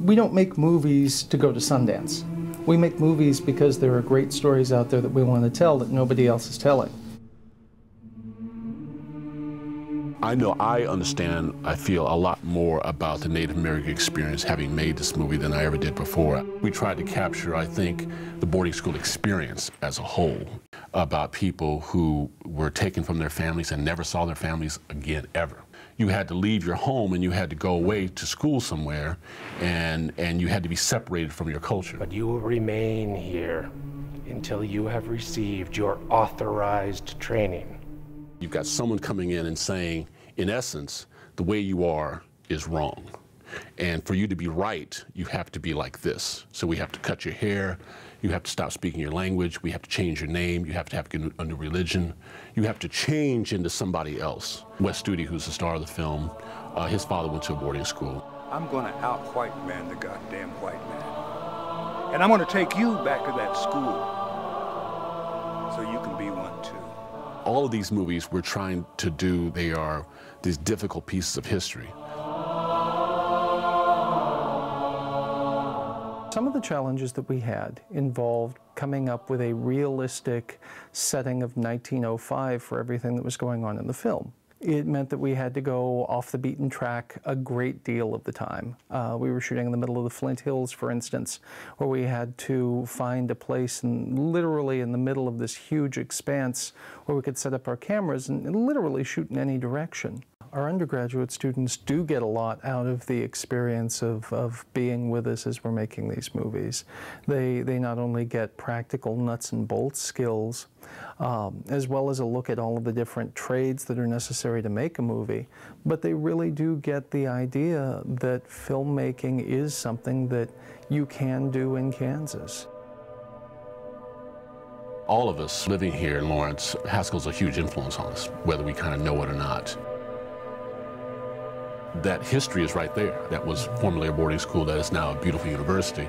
We don't make movies to go to Sundance. We make movies because there are great stories out there that we want to tell that nobody else is telling. I know I understand, I feel a lot more about the Native American experience having made this movie than I ever did before. We tried to capture, I think, the boarding school experience as a whole, about people who were taken from their families and never saw their families again, ever. You had to leave your home and you had to go away to school somewhere, and you had to be separated from your culture. But you will remain here until you have received your authorized training. You've got someone coming in and saying, in essence, the way you are is wrong. And for you to be right, you have to be like this. So we have to cut your hair, you have to stop speaking your language, we have to change your name, you have to have a new religion, you have to change into somebody else. Wes Studi, who's the star of the film, his father went to a boarding school. I'm gonna out-white man the goddamn white man. And I'm gonna take you back to that school so you can be one too. All of these movies we're trying to do, they are these difficult pieces of history. Some of the challenges that we had involved coming up with a realistic setting of 1905 for everything that was going on in the film. It meant that we had to go off the beaten track a great deal of the time. We were shooting in the middle of the Flint Hills, for instance, where we had to find a place literally in the middle of this huge expanse where we could set up our cameras and literally shoot in any direction. Our undergraduate students do get a lot out of the experience of being with us as we're making these movies. They not only get practical nuts and bolts skills, as well as a look at all of the different trades that are necessary to make a movie, but they really do get the idea that filmmaking is something that you can do in Kansas. All of us living here in Lawrence, Haskell's a huge influence on us, whether we kind of know it or not. That history is right there. That was formerly a boarding school that is now a beautiful university.